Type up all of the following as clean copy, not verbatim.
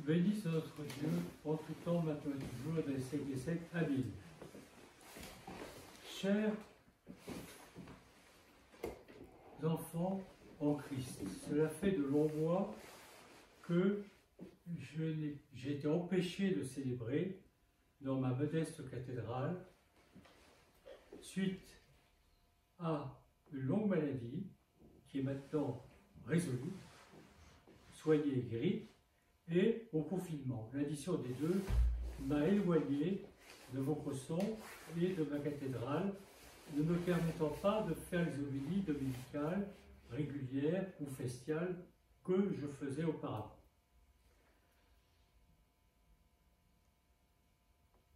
Béni soit notre Dieu, en tout temps, maintenant et toujours, dans les siècles des siècles. Amen. Chers enfants en Christ, cela fait de longs mois que j'ai été empêché de célébrer dans ma modeste cathédrale suite à une longue maladie qui est maintenant résolue, soignée et guérie, et au confinement. L'addition des deux m'a éloigné de Vaucresson et de ma cathédrale, ne me permettant pas de faire les homélies dominicales régulières ou festiales que je faisais auparavant.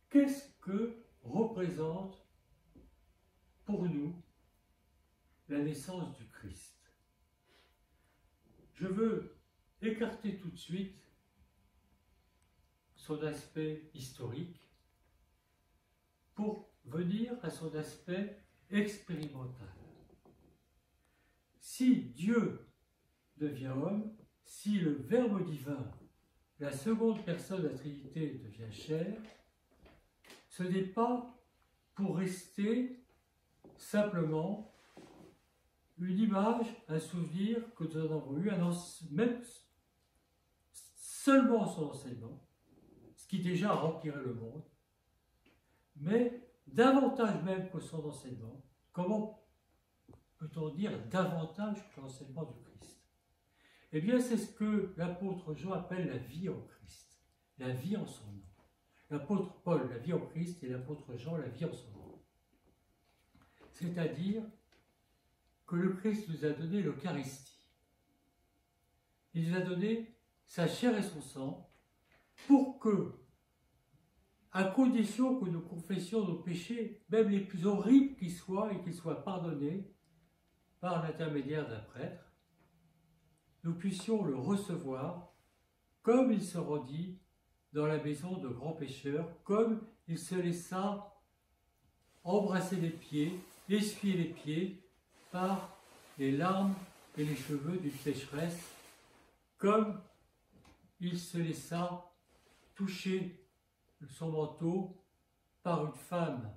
Qu'est-ce que représente pour nous la naissance du Christ? Je veux écarter tout de suite son aspect historique pour venir à son aspect expérimental. Si Dieu devient homme, si le Verbe divin, la seconde personne de la Trinité, devient chair, ce n'est pas pour rester simplement une image, un souvenir que nous en avons eu, même seulement son enseignement, ce qui déjà remplirait le monde, mais davantage même que son enseignement. Comment peut-on dire davantage que l'enseignement du Christ? Eh bien, c'est ce que l'apôtre Jean appelle la vie en Christ, la vie en son nom. L'apôtre Paul, la vie en Christ, et l'apôtre Jean, la vie en son nom. C'est-à-dire que le Christ nous a donné l'Eucharistie. Il nous a donné sa chair et son sang pour que, à condition que nous confessions nos péchés, même les plus horribles qu'ils soient, et qu'ils soient pardonnés par l'intermédiaire d'un prêtre, nous puissions le recevoir comme il se rendit dans la maison de grands pécheurs, comme il se laissa embrasser les pieds, essuyer les pieds par les larmes et les cheveux d'une pécheresse, comme il se laissa toucher son manteau par une femme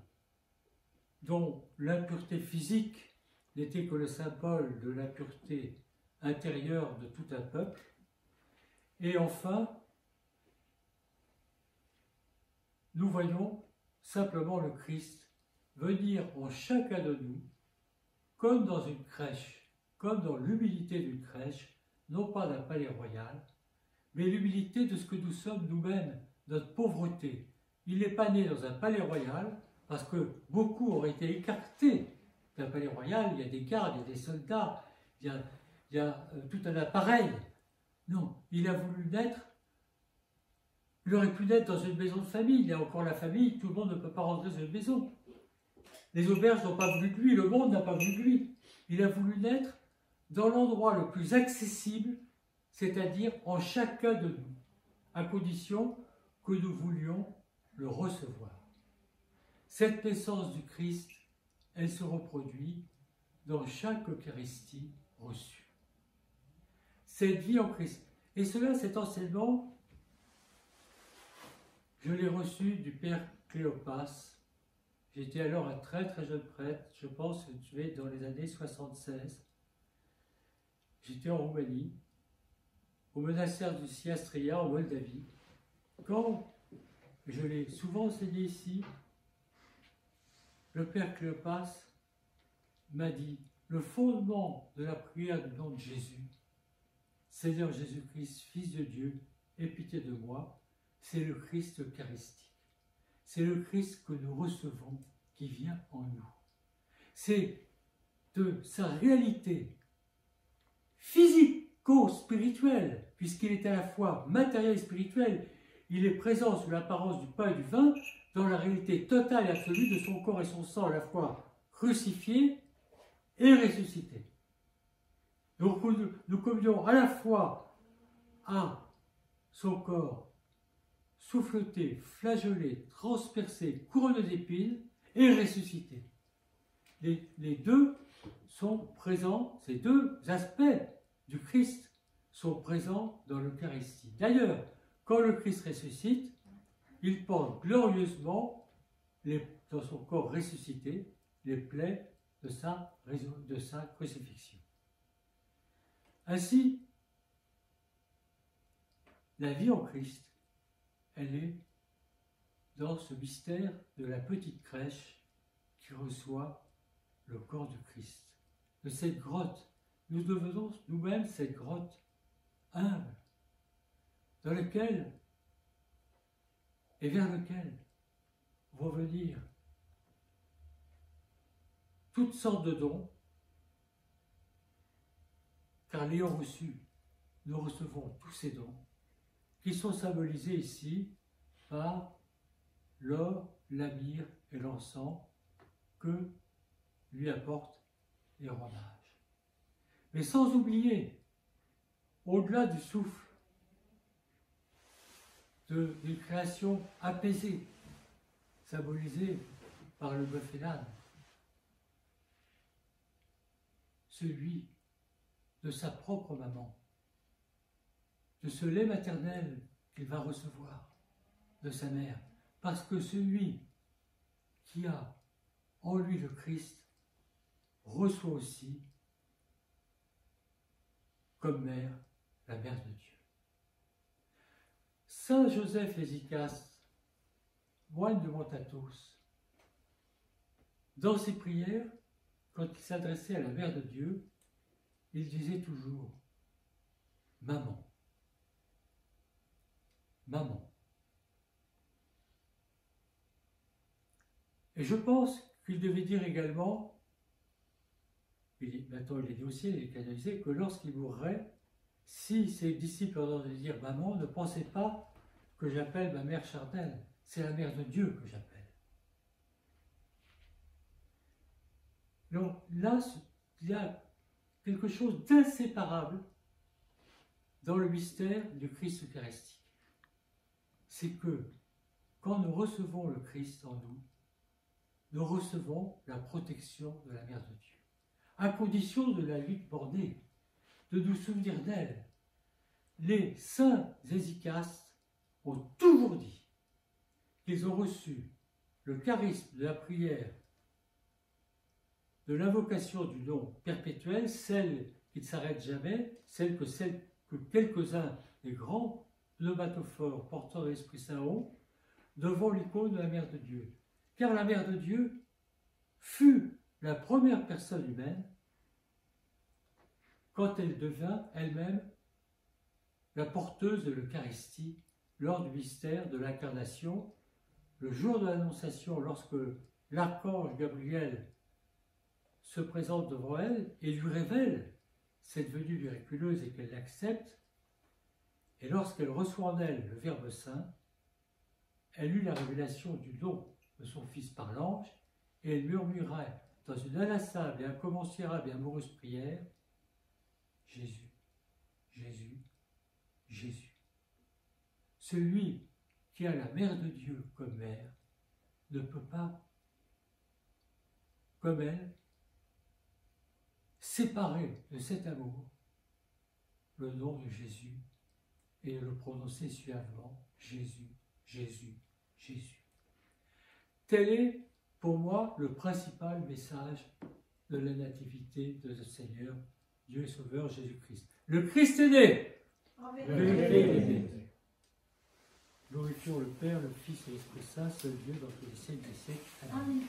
dont l'impureté physique n'était que le symbole de l'impureté intérieure de tout un peuple. Et enfin, nous voyons simplement le Christ venir en chacun de nous, comme dans une crèche, comme dans l'humilité d'une crèche, non pas d'un palais royal, mais l'humilité de ce que nous sommes nous-mêmes, notre pauvreté. Il n'est pas né dans un palais royal, parce que beaucoup auraient été écartés d'un palais royal. Il y a des gardes, il y a des soldats, il y a tout un appareil. Non, il a voulu naître. Il aurait pu naître dans une maison de famille. Il y a encore la famille, tout le monde ne peut pas rentrer dans une maison. Les auberges n'ont pas voulu de lui, le monde n'a pas voulu de lui. Il a voulu naître dans l'endroit le plus accessible, c'est-à-dire en chacun de nous, à condition que nous voulions le recevoir. Cette naissance du Christ, elle se reproduit dans chaque Eucharistie reçue. Cette vie en Christ. Et cela, cet enseignement, je l'ai reçu du Père Cléopas. J'étais alors un très très jeune prêtre, je pense que tu es dans les années 76. J'étais en Roumanie, au monastère du Siastria, en Moldavie. Quand je l'ai souvent enseigné ici, le Père Cléopas m'a dit, le fondement de la prière du nom de Jésus, Seigneur Jésus-Christ, Fils de Dieu, aie pitié de moi, c'est le Christ eucharistique. C'est le Christ que nous recevons qui vient en nous. C'est de sa réalité physico-spirituelle, puisqu'il est à la fois matériel et spirituel. Il est présent sous l'apparence du pain et du vin, dans la réalité totale et absolue de son corps et son sang, à la fois crucifié et ressuscité. Donc nous communions à la fois à son corps souffleté, flagellé, transpercé, couronné d'épines et ressuscité. Les deux sont présents, ces deux aspects du Christ sont présents dans l'Eucharistie. D'ailleurs, quand le Christ ressuscite, il porte glorieusement dans son corps ressuscité les plaies de sa crucifixion. Ainsi, la vie en Christ, elle est dans ce mystère de la petite crèche qui reçoit le corps du Christ. De cette grotte, nous devenons nous-mêmes cette grotte humble, dans laquelle et vers lequel vont venir toutes sortes de dons, car l'ayant reçu, nous recevons tous ces dons, qui sont symbolisés ici par l'or, la myrrhe et l'encens que lui apportent les rois mages. Mais sans oublier, au-delà du souffle, d'une création apaisée, symbolisée par le bœuf et l'âne, celui de sa propre maman, de ce lait maternel qu'il va recevoir de sa mère, parce que celui qui a en lui le Christ reçoit aussi comme mère la mère de Dieu. Saint Joseph Hésicaste, moine de Montatos, dans ses prières, quand il s'adressait à la mère de Dieu, il disait toujours « Maman, maman ». Et je pense qu'il devait dire également, maintenant il est dit aussi, il est canonisé, que lorsqu'il mourrait, si ses disciples entendaient dire « Maman », ne pensez pas que j'appelle ma mère charnelle, c'est la mère de Dieu que j'appelle. Donc là, il y a quelque chose d'inséparable dans le mystère du Christ eucharistique. C'est que quand nous recevons le Christ en nous, nous recevons la protection de la mère de Dieu, à condition de la lui borner, de nous souvenir d'elle. Les saints hésychastes ont toujours dit qu'ils ont reçu le charisme de la prière, de l'invocation du nom perpétuel, celle qui ne s'arrête jamais, celle que quelques-uns des grands pneumatophores porteurs de l'Esprit Saint ont, devant l'icône de la Mère de Dieu. Car la Mère de Dieu fut la première personne humaine quand elle devint elle-même la porteuse de l'Eucharistie lors du mystère de l'incarnation, le jour de l'Annonciation, lorsque l'archange Gabriel se présente devant elle et lui révèle cette venue miraculeuse et qu'elle l'accepte, et lorsqu'elle reçoit en elle le Verbe Saint, elle eut la révélation du don de son Fils par l'ange, et elle murmurait dans une inlassable et incommensurable et amoureuse prière, « Jésus, Jésus, Jésus ». Celui qui a la mère de Dieu comme mère ne peut pas, comme elle, séparer de cet amour le nom de Jésus et le prononcer suavement, Jésus, Jésus, Jésus. Tel est pour moi le principal message de la nativité de notre Seigneur, Dieu et Sauveur Jésus-Christ. Le Christ est né. Glorifions le Père, le Fils et l'Esprit Saint, seul Dieu dans tous les siècles des siècles. Amen.